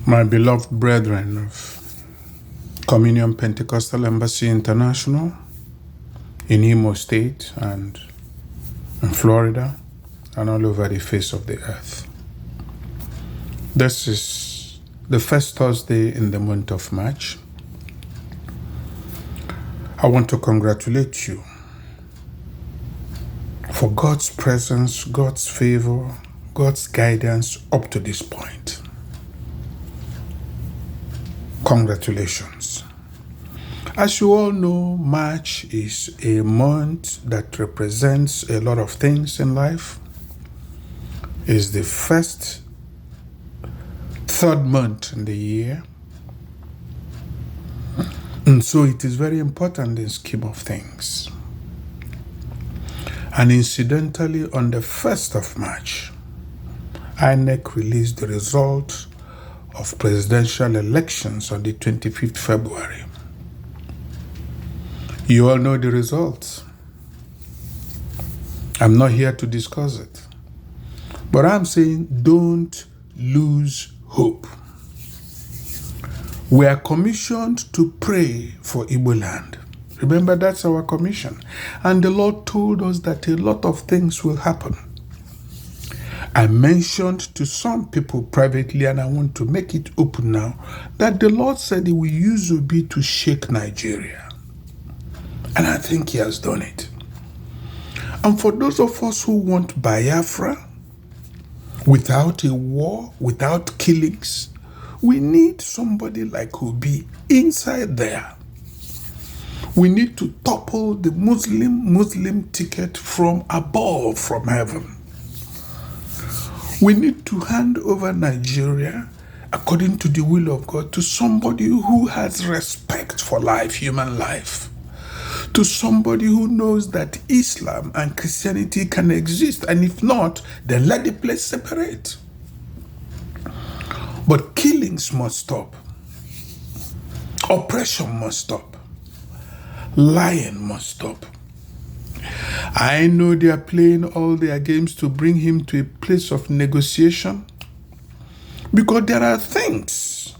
My beloved brethren of Communion Pentecostal Embassy International in Imo State and in Florida and all over the face of the earth. This is the first Thursday in the month of March. I want to congratulate you for God's presence, God's favor, God's guidance up to this point. Congratulations. As you all know, March is a month that represents a lot of things in life. It's the third month in the year. And so it is very important in the scheme of things. And incidentally, on the 1st of March, INEC released the result of presidential elections on the 25th February. You all know the results. I'm not here to discuss it. But I'm saying don't lose hope. We are commissioned to pray for Igbo land. Remember, that's our commission. And the Lord told us that a lot of things will happen. I mentioned to some people privately, and I want to make it open now, that the Lord said He will use Obi to shake Nigeria. And I think He has done it. And for those of us who want Biafra, without a war, without killings, we need somebody like Obi inside there. We need to topple the Muslim ticket from above, from heaven. We need to hand over Nigeria, according to the will of God, to somebody who has respect for life, human life. To somebody who knows that Islam and Christianity can exist, and if not, then let the place separate. But killings must stop. Oppression must stop. Lying must stop. I know they are playing all their games to bring him to a place of negotiation, because there are things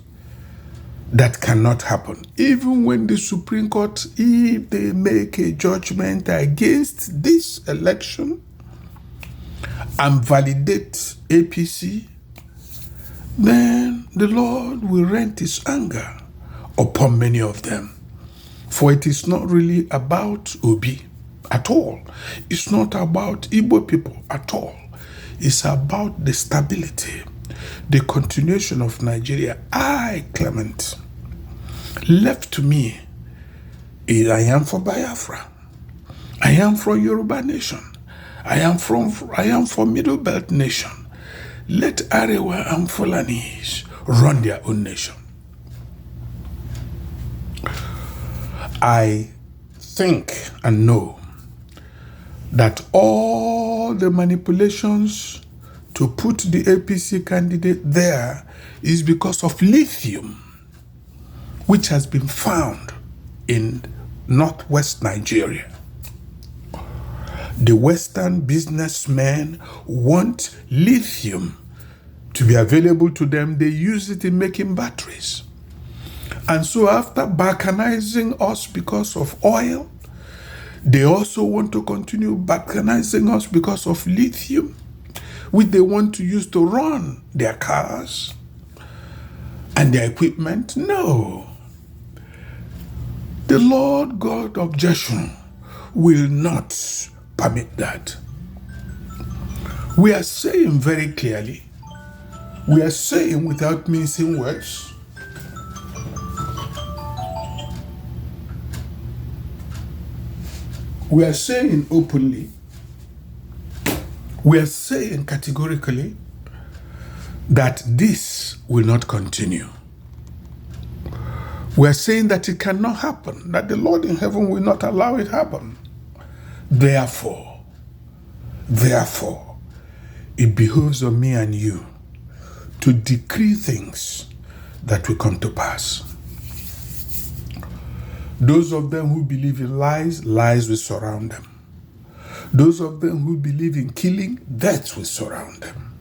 that cannot happen. Even when the Supreme Court, if they make a judgment against this election and validate APC, then the Lord will rent His anger upon many of them. For it is not really about Obi at all. It's not about Igbo people at all. It's about the stability, the continuation of Nigeria. I, Clement, left to me, I am for Biafra. I am for Yoruba nation. I am for Middle Belt nation. Let Arewa and Fulanis run their own nation. I think and know that all the manipulations to put the APC candidate there is because of lithium, which has been found in northwest Nigeria. The Western businessmen want lithium to be available to them. They use it in making batteries. And so after balkanizing us because of oil, they also want to continue balkanizing us because of lithium, which they want to use to run their cars and their equipment. No. The Lord God of Jeshurun will not permit that. We are saying very clearly, we are saying without mincing words, we are saying openly, we are saying categorically that this will not continue. We are saying that it cannot happen, that the Lord in heaven will not allow it happen. Therefore, it behoves on me and you to decree things that will come to pass. Those of them who believe in lies, lies will surround them. Those of them who believe in killing, death will surround them.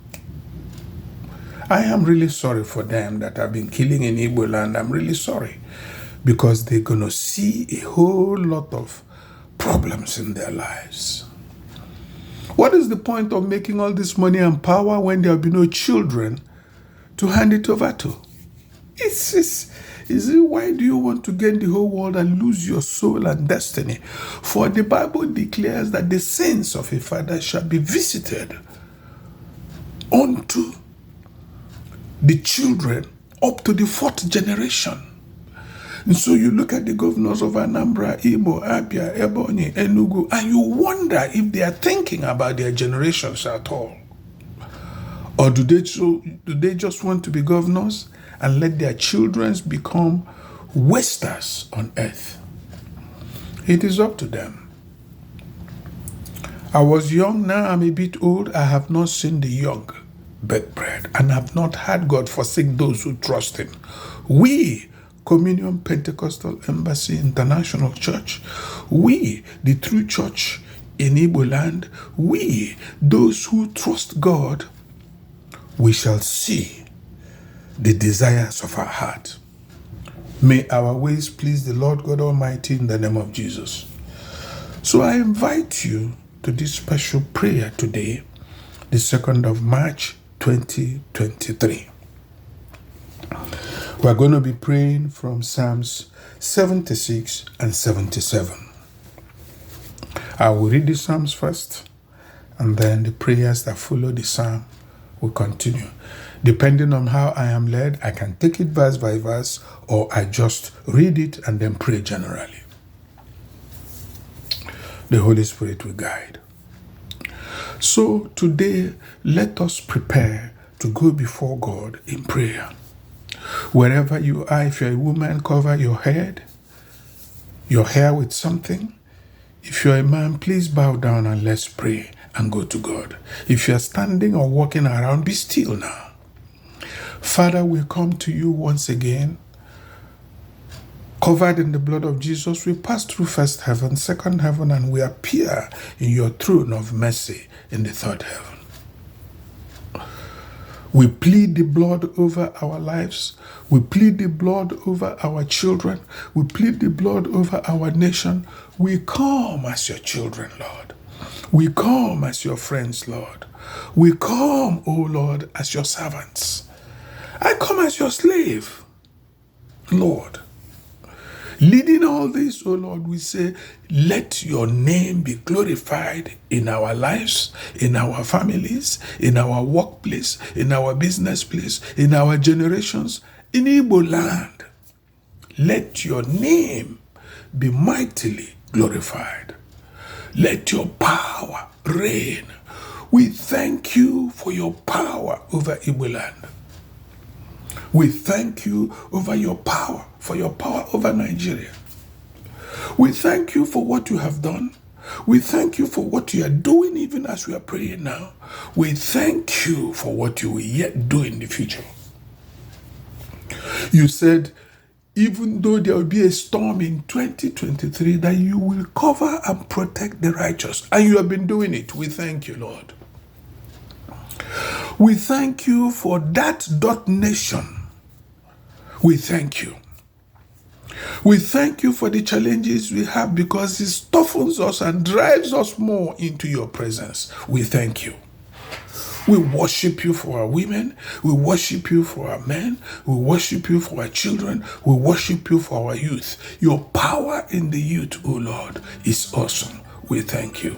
I am really sorry for them that have been killing in Igbo land. I'm really sorry, because they're going to see a whole lot of problems in their lives. What is the point of making all this money and power when there will be no children to hand it over to? Why do you want to gain the whole world and lose your soul and destiny? For the Bible declares that the sins of a father shall be visited unto the children up to the fourth generation. And so you look at the governors of Anambra, Imo, Abia, Ebonyi, Enugu, and you wonder if they are thinking about their generations at all. Or do they just want to be governors and let their children become wasters on earth? It is up to them. I was young, now I'm a bit old. I have not seen the young beg bread, and have not had God forsake those who trust him. We, Communion Pentecostal Embassy International Church, we, the true church in Igbo land, we, those who trust God, we shall see the desires of our heart. May our ways please the Lord God Almighty in the name of Jesus. So I invite you to this special prayer today, the 2nd of March, 2023. We're going to be praying from Psalms 76 and 77. I will read the Psalms first, and then the prayers that follow the Psalm will continue. Depending on how I am led, I can take it verse by verse, or I just read it and then pray generally. The Holy Spirit will guide. So today, let us prepare to go before God in prayer. Wherever you are, if you're a woman, cover your head, your hair with something. If you're a man, please bow down and let's pray and go to God. If you're standing or walking around, be still now. Father, we come to you once again. Covered in the blood of Jesus, we pass through first heaven, second heaven, and we appear in your throne of mercy in the third heaven. We plead the blood over our lives. We plead the blood over our children. We plead the blood over our nation. We come as your children, Lord. We come as your friends, Lord. We come, O Lord, as your servants. I come as your slave, Lord. Leading all this, O Lord, we say, let your name be glorified in our lives, in our families, in our workplace, in our business place, in our generations, in Igbo land. Let your name be mightily glorified. Let your power reign. We thank you for your power over Igbo land. We thank you over your power, for your power over Nigeria. We thank you for what you have done. We thank you for what you are doing even as we are praying now. We thank you for what you will yet do in the future. You said, even though there will be a storm in 2023, that you will cover and protect the righteous. And you have been doing it. We thank you, Lord. We thank you for that nation. We thank you. We thank you for the challenges we have, because it toughens us and drives us more into your presence. We thank you. We worship you for our women. We worship you for our men. We worship you for our children. We worship you for our youth. Your power in the youth, O Lord, is awesome. We thank you.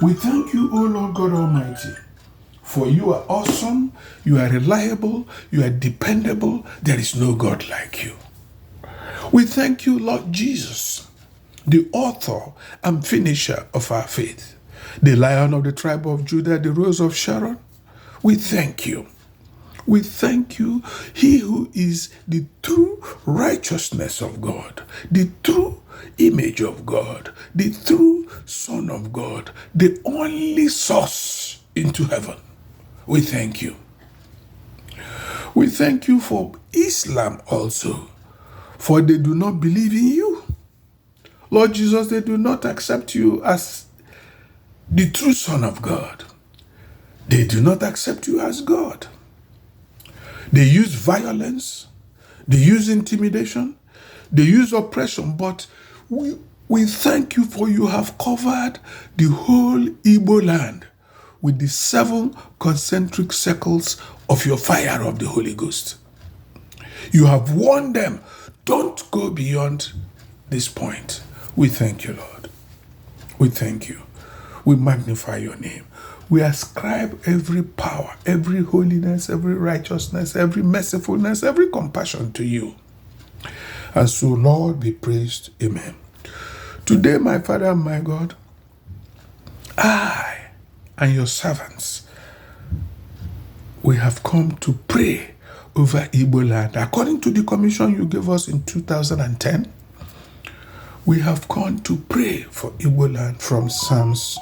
We thank you, O Lord God Almighty, for you are awesome, you are reliable, you are dependable. There is no God like you. We thank you, Lord Jesus, the author and finisher of our faith, the Lion of the tribe of Judah, the Rose of Sharon. We thank you. We thank you, he who is the true righteousness of God, the true image of God, the true Son of God, the only source into heaven. We thank you. We thank you for Islam also, for they do not believe in you. Lord Jesus, they do not accept you as the true Son of God. They do not accept you as God. They use violence, they use intimidation, they use oppression, but we thank you for you have covered the whole Igbo land with the 7 concentric circles of your fire of the Holy Ghost. You have warned them, don't go beyond this point. We thank you, Lord. We thank you. We magnify your name. We ascribe every power, every holiness, every righteousness, every mercifulness, every compassion to you. And so, Lord, be praised. Amen. Today, my Father and my God, I and your servants, we have come to pray over Igbo land. According to the commission you gave us in 2010, we have come to pray for Igbo land from Psalms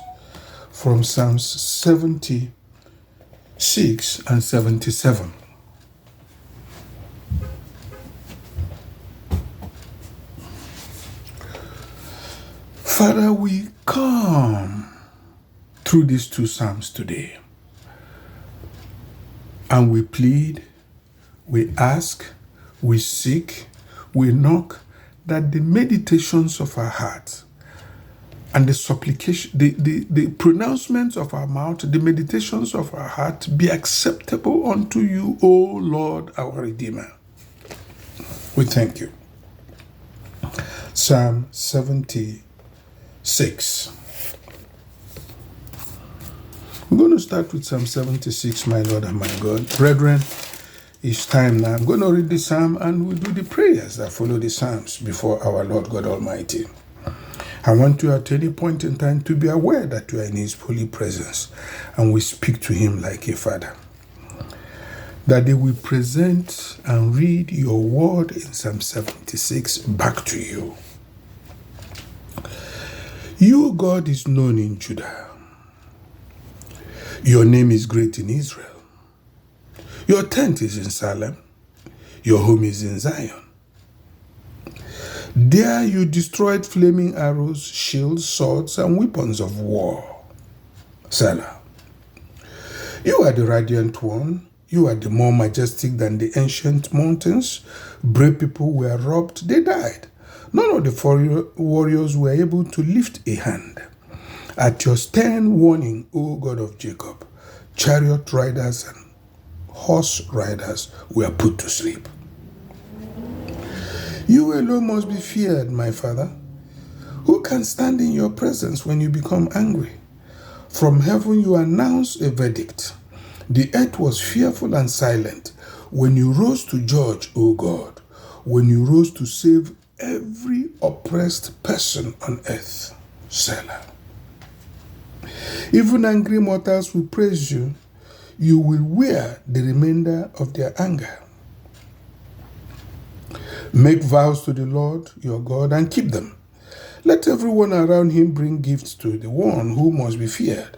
76 and 77. Father, we come through these 2 Psalms today, and we plead, we ask, we seek, we knock, that the meditations of our heart and the supplication, the pronouncements of our mouth, the meditations of our heart be acceptable unto you, O Lord, our Redeemer. We thank you. Psalm 76. We're going to start with Psalm 76, my Lord and my God. Brethren, it's time now. I'm going to read the psalm and we'll do the prayers that follow the psalms before our Lord God Almighty. I want you at any point in time to be aware that you are in His holy presence and we speak to Him like a father. That He will present and read your word in Psalm 76 back to you. You, God, is known in Judah. Your name is great in Israel. Your tent is in Salem. Your home is in Zion. There you destroyed flaming arrows, shields, swords, and weapons of war. Selah. You are the radiant one. You are the more majestic than the ancient mountains. Brave people were robbed. They died. None of the warriors were able to lift a hand. At your stern warning, O God of Jacob, chariot riders and horse riders were put to sleep. You alone must be feared, my Father. Who can stand in your presence when you become angry? From heaven you announce a verdict. The earth was fearful and silent when you rose to judge, O God, when you rose to save every oppressed person on earth. Selah. Even angry mortals will praise you. You will wear the remainder of their anger. Make vows to the Lord your God and keep them. Let everyone around him bring gifts to the one who must be feared.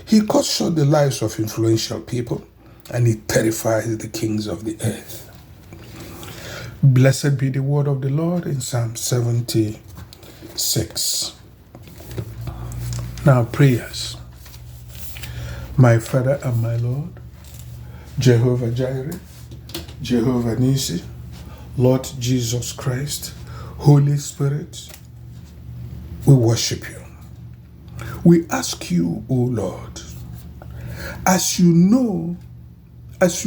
He cuts short the lives of influential people, and he terrifies the kings of the earth. Blessed be the word of the Lord in Psalm 76. Now prayers. My Father and my Lord, Jehovah Jireh, Jehovah Nissi, Lord Jesus Christ, Holy Spirit, we worship you. We ask you, O Lord, as you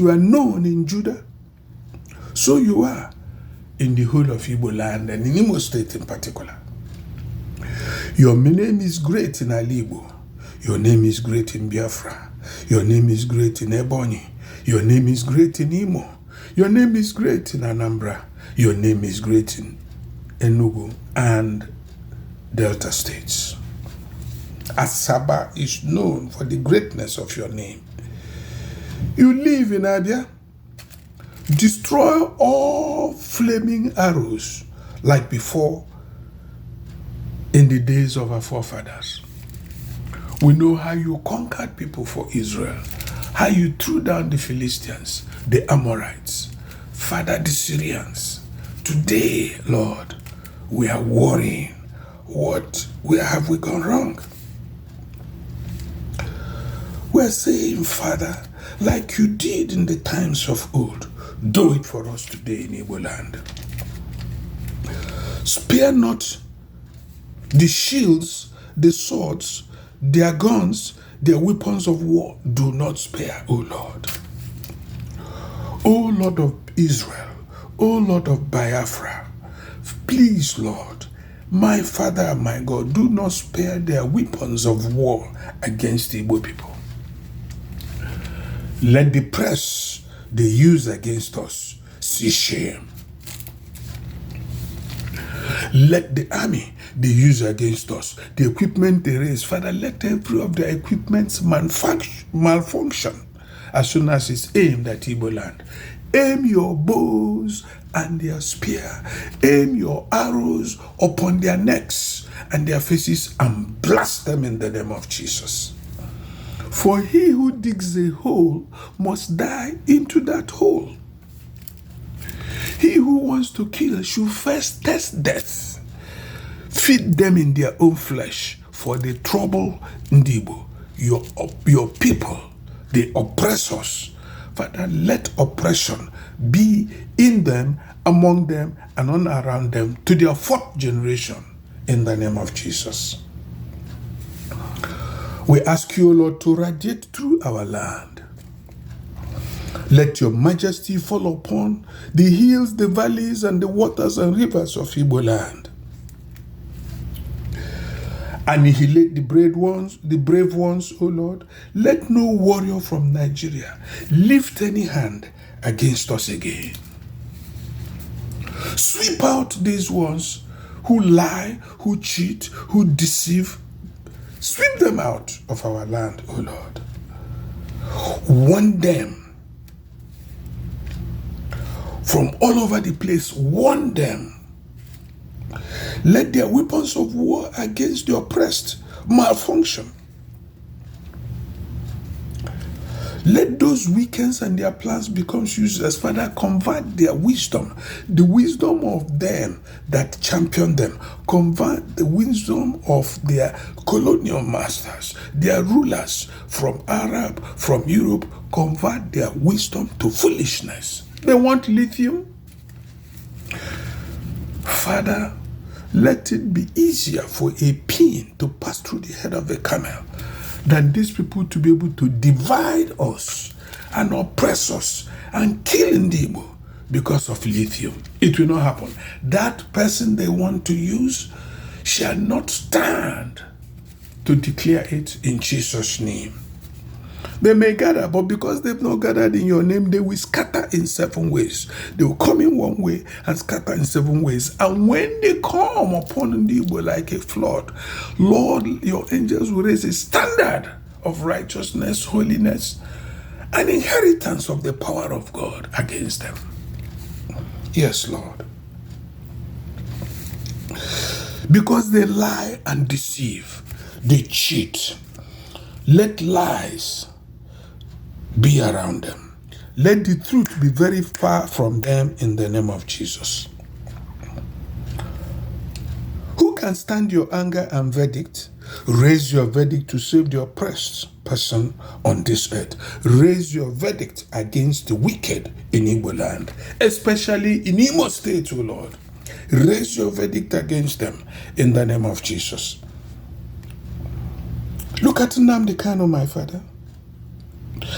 are known in Judah, so you are in the whole of Igbo land and in Imo State in particular. Your name is great in Ndigbo. Your name is great in Biafra. Your name is great in Ebonyi. Your name is great in Imo. Your name is great in Anambra. Your name is great in Enugu and Delta States. Asaba is known for the greatness of your name. You live in Abia. Destroy all flaming arrows like before in the days of our forefathers. We know how you conquered people for Israel, how you threw down the Philistines, the Amorites, Father, the Syrians. Today, Lord, we are worrying. Where have we gone wrong? We're saying, Father, like you did in the times of old, do it for us today in Igbo land. Spare not the shields, the swords, their guns, their weapons of war. Do not spare, O Lord. O Lord of Israel, O Lord of Biafra, please, Lord, my Father and my God, do not spare their weapons of war against the Igbo people. Let the press they use against us see shame. Let the army they use against us, the equipment they raise, Father, let every of their equipments malfunction as soon as it's aimed at Igbo land. Aim your bows and their spear. Aim your arrows upon their necks and their faces and blast them in the name of Jesus. For he who digs a hole must die into that hole. He who wants to kill should first test death. Feed them in their own flesh, for they trouble Ndigbo, your people, the oppressors. Father, let oppression be in them, among them, and on around them to their fourth generation, in the name of Jesus. We ask you, Lord, to radiate through our land. Let your majesty fall upon the hills, the valleys, and the waters and rivers of Igbo land. Annihilate the brave ones, O Lord. Let no warrior from Nigeria lift any hand against us again. Sweep out these ones who lie, who cheat, who deceive. Sweep them out of our land, O Lord. Warn them from all over the place. Warn them. Let their weapons of war against the oppressed malfunction. Let those weekends and their plans become useless. Father, convert their wisdom, the wisdom of them that champion them. Convert the wisdom of their colonial masters, their rulers from Arab, from Europe. Convert their wisdom to foolishness. They want lithium. Father, let it be easier for a pin to pass through the head of a camel than these people to be able to divide us and oppress us and kill Ndigbo because of lithium. It will not happen. That person they want to use shall not stand to declare it in Jesus' name. They may gather, but because they've not gathered in your name, they will scatter in 7 ways. They will come in one way and scatter in 7 ways. And when they come upon Ndigbo like a flood, Lord, your angels will raise a standard of righteousness, holiness, and inheritance of the power of God against them. Yes, Lord. Because they lie and deceive, they cheat. Let lies be around them. Let the truth be very far from them in the name of Jesus. Who can stand your anger and verdict? Raise your verdict to save the oppressed person on this earth. Raise your verdict against the wicked in Igbo land, especially in Imo State, O Lord. Raise your verdict against them in the name of Jesus. Look at Nnamdi Kanu, my Father.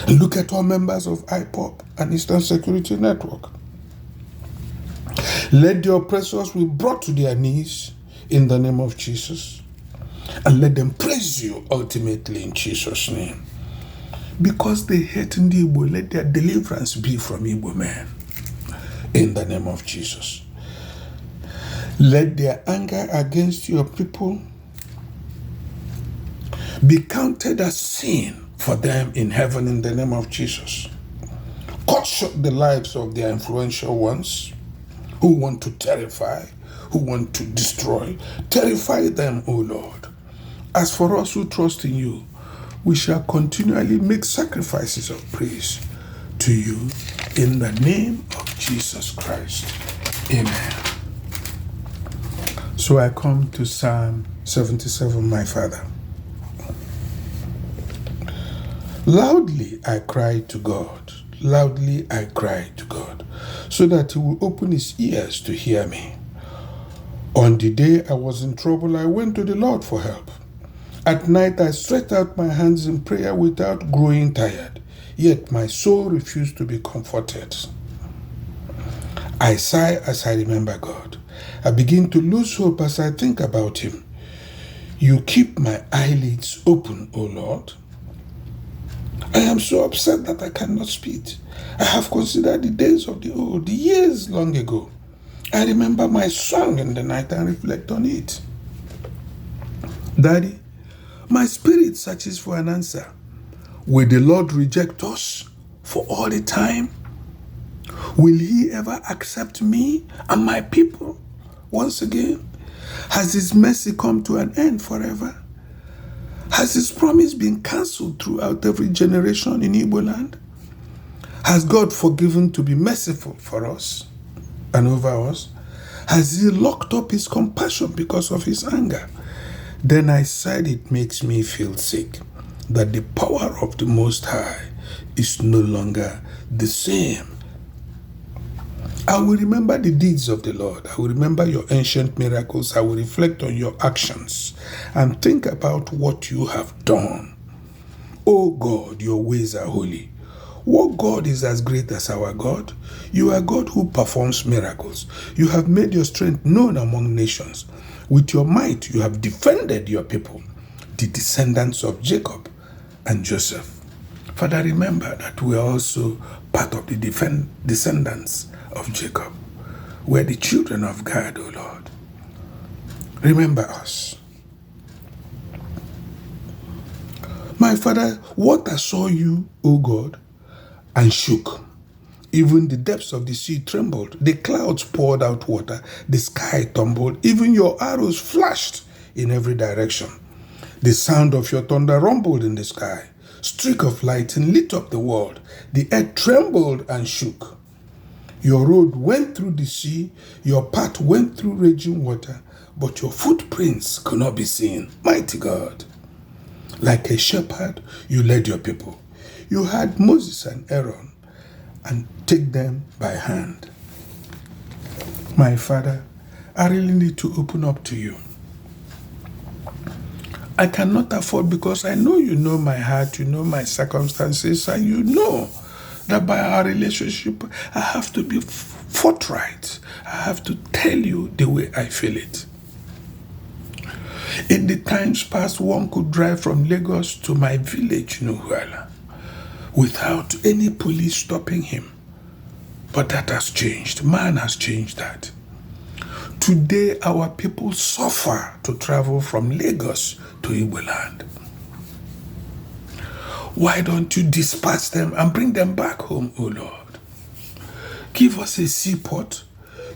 And look at all members of IPOP and Eastern Security Network. Let the oppressors be brought to their knees in the name of Jesus. And let them praise you ultimately in Jesus' name. Because they hate Ndigbo, let their deliverance be from Igbo men in the name of Jesus. Let their anger against your people be counted as sin for them in heaven in the name of Jesus. Cut short the lives of their influential ones who want to terrify, who want to destroy. Terrify them, O Lord. As for us who trust in you, we shall continually make sacrifices of praise to you in the name of Jesus Christ. Amen. So I come to Psalm 77, my Father. Loudly I cried to God. Loudly I cried to God, so that he will open his ears to hear me. On the day I was in trouble, I went to the Lord for help. At night I stretched out my hands in prayer without growing tired, yet my soul refused to be comforted. I sigh as I remember God. I begin to lose hope as I think about him. You keep my eyelids open, O Lord. I am so upset that I cannot speak. I have considered the days of the old, the years long ago. I remember my song in the night and reflect on it. Daddy, my spirit searches for an answer. Will the Lord reject us for all the time? Will he ever accept me and my people once again? Has his mercy come to an end forever? Has his promise been cancelled throughout every generation in Igbo land? Has God forgiven to be merciful for us and over us? Has he locked up his compassion because of his anger? Then I said, it makes me feel sick that the power of the Most High is no longer the same. I will remember the deeds of the Lord. I will remember your ancient miracles. I will reflect on your actions and think about what you have done. Oh God, your ways are holy. What God is as great as our God? You are God who performs miracles. You have made your strength known among nations. With your might, you have defended your people, the descendants of Jacob and Joseph. Father, remember that we are also part of the descendants of Jacob. We are the children of God, O Lord. Remember us. My Father, water saw you, O God, and shook. Even the depths of the sea trembled. The clouds poured out water. The sky tumbled. Even your arrows flashed in every direction. The sound of your thunder rumbled in the sky. Streak of lightning lit up the world. The earth trembled and shook. Your road went through the sea. Your path went through raging water. But your footprints could not be seen. Mighty God. Like a shepherd, you led your people. You had Moses and Aaron and take them by hand. My Father, I really need to open up to you. I cannot afford, because I know you know my heart, you know my circumstances, and you know that by our relationship, I have to be forthright. I have to tell you the way I feel it. In the times past, one could drive from Lagos to my village, Nuhuala, without any police stopping him. But that has changed. Man has changed that. Today, our people suffer to travel from Lagos to Igbo land. Why don't you dispatch them and bring them back home, O Lord? Give us a seaport.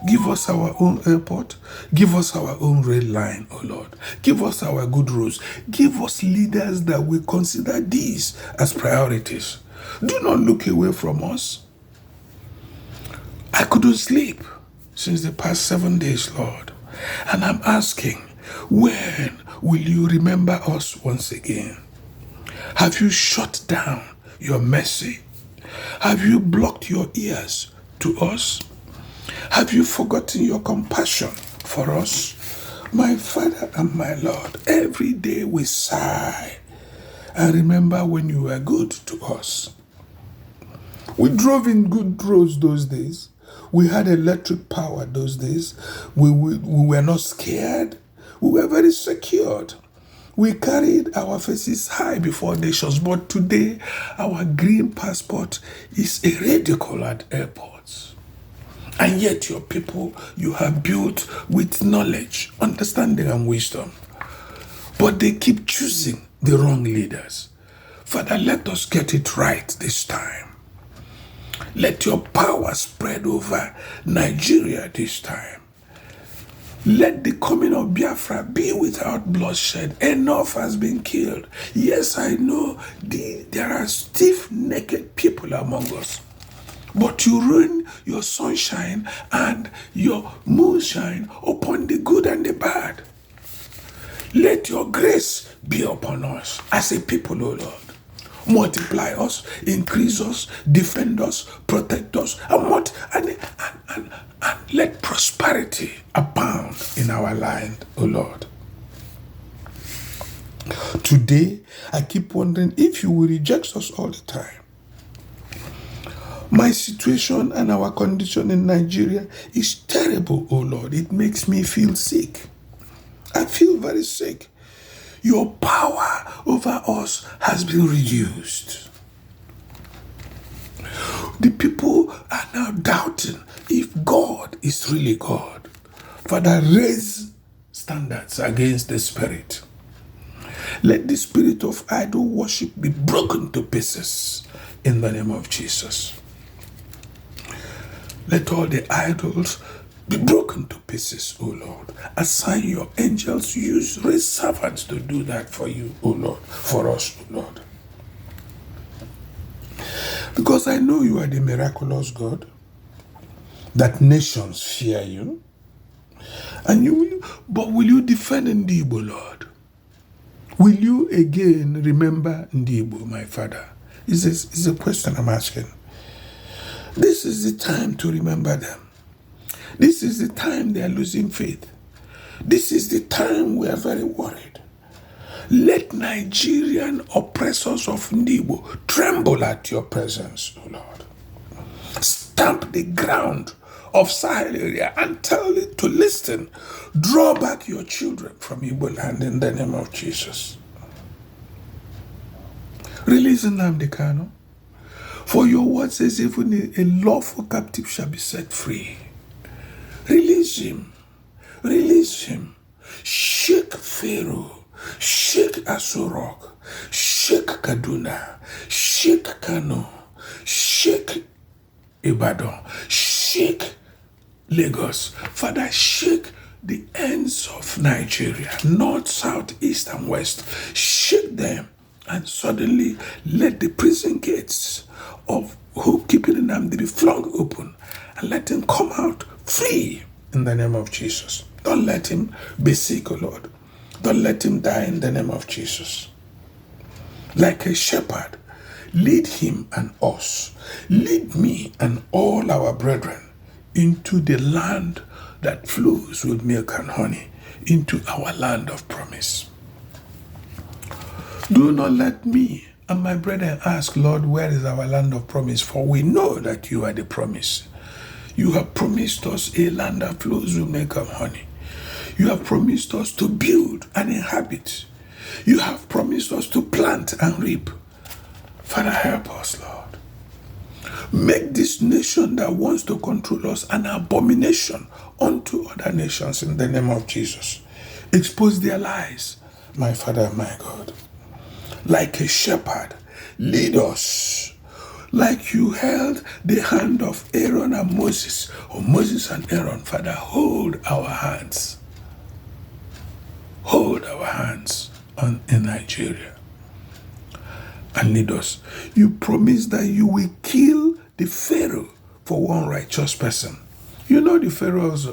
Give us our own airport. Give us our own rail line, O Lord. Give us our good roads. Give us leaders that will consider these as priorities. Do not look away from us. I couldn't sleep since the past 7 days, Lord. And I'm asking, when will you remember us once again? Have you shut down your mercy? Have you blocked your ears to us? Have you forgotten your compassion for us? My Father and my Lord, every day we sigh and remember when you were good to us. We drove in good roads those days. We had electric power those days. We were not scared. We were very secured. We carried our faces high before nations, but today our green passport is a ridicule at airports. And yet your people you have built with knowledge, understanding, and wisdom. But they keep choosing the wrong leaders. Father, let us get it right this time. Let your power spread over Nigeria this time. Let the coming of Biafra be without bloodshed. Enough has been killed. Yes, I know there are stiff-necked people among us. But you ruin your sunshine and your moonshine upon the good and the bad. Let your grace be upon us as a people, O Lord. multiply us, increase us, defend us, protect us, and let prosperity abound in our land, O Lord. Today, I keep wondering if you will reject us all the time. My situation and our condition in Nigeria is terrible, oh Lord. It makes me feel sick. I feel very sick. Your power over us has been reduced. The people are now doubting if God is really God. Father, raise standards against the spirit. Let the spirit of idol worship be broken to pieces in the name of Jesus. Let all the idols be broken to pieces, O Lord. Assign your angels, raise servants to do that for you, O Lord, for us, O Lord. Because I know you are the miraculous God, that nations fear you. But will you defend Ndigbo, Lord? Will you again remember Ndigbo, my Father? Is a question I'm asking. This is the time to remember them. This is the time they are losing faith. This is the time we are very worried. Let Nigerian oppressors of Ndigbo tremble at your presence, O Lord. Stamp the ground of Sahel area and tell it to listen. Draw back your children from Igbo land in the name of Jesus. Release Nnamdi Kanu. For your word says, even a lawful captive shall be set free. Release him. Release him. Shake Pharaoh. Shake Asorok. Shake Kaduna. Shake Kano. Shake Ibadan. Shake Lagos. Father, shake the ends of Nigeria, north, south, east, and west. Shake them. And suddenly, let the prison gates of who keeping Nnamdi be flung open, and let him come out free in the name of Jesus. Don't let him be sick, O Lord. Don't let him die in the name of Jesus. Like a shepherd, lead him and us, lead me and all our brethren into the land that flows with milk and honey, into our land of promise. Do not let me and my brethren ask, Lord, where is our land of promise? For we know that you are the promise. You have promised us a land that flows with milk and honey. You have promised us to build and inhabit. You have promised us to plant and reap. Father, help us, Lord. Make this nation that wants to control us an abomination unto other nations in the name of Jesus. Expose their lies, my Father and my God. Like a shepherd, lead us. Like you held the hand of Aaron and Moses, or Moses and Aaron, Father, hold our hands. Hold our hands in Nigeria and lead us. You promised that you will kill the Pharaoh for one righteous person. You know the pharaohs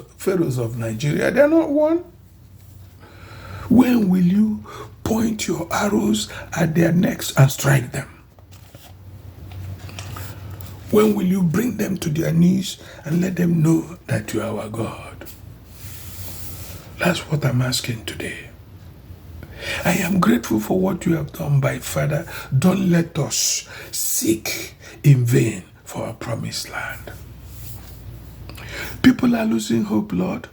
of Nigeria, they're not one. When will you point your arrows at their necks and strike them? When will you bring them to their knees and let them know that you are our God? That's what I'm asking today. I am grateful for what you have done, by Father. Don't let us seek in vain for a promised land. People are losing hope, Lord.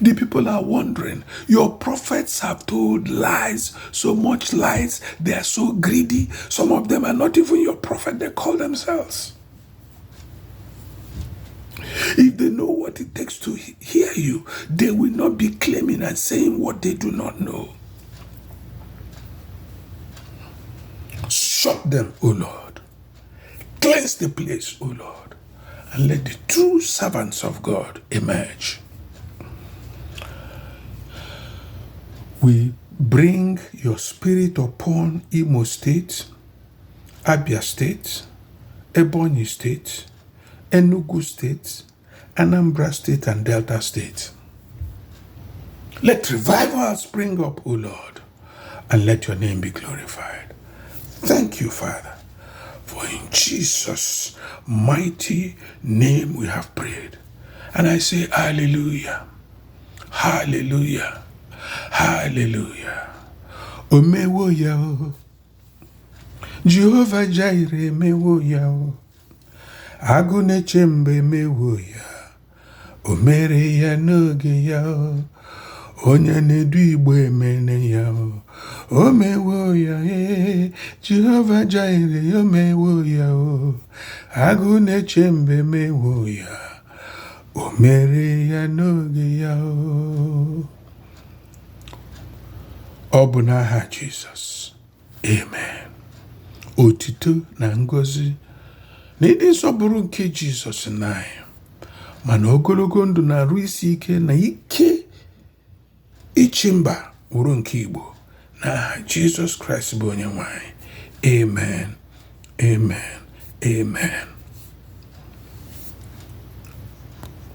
The people are wondering. Your prophets have told lies, so much lies. They are so greedy. Some of them are not even your prophet. They call themselves. If they know what it takes to hear you, they will not be claiming and saying what they do not know. Shut them, O Lord. Cleanse the place, O Lord. And let the true servants of God emerge. We bring your spirit upon Imo State, Abia State, Ebonyi State, Enugu State, Anambra State, and Delta State. Let revival spring up, O Lord, and let your name be glorified. Thank you, Father, for in Jesus' mighty name we have prayed. And I say, hallelujah, hallelujah, hallelujah. Omewo ya o, Jehovah Jireh mewo ya o, agụ na-eche mbe mewo ya, o mere ya n'oge ya o, onye na-edu Igbo emene ya o mewo ya Jehovah Jireh o mewo ya o, agụ na-eche mbe mewo ya, o mere ya n'oge ya o. Ọ bụ n'aha Jizọs, amen. Otito na ngọzi na ịdị nsọpụrụ nke Jizọs n'anyị, mana ogologo ndụ na-arụ isi ike na ike ịchị mba wụrụ nke Igbo n'aha Jizọs Kraịst bụ onye nwe anyị, amen, amen, amen.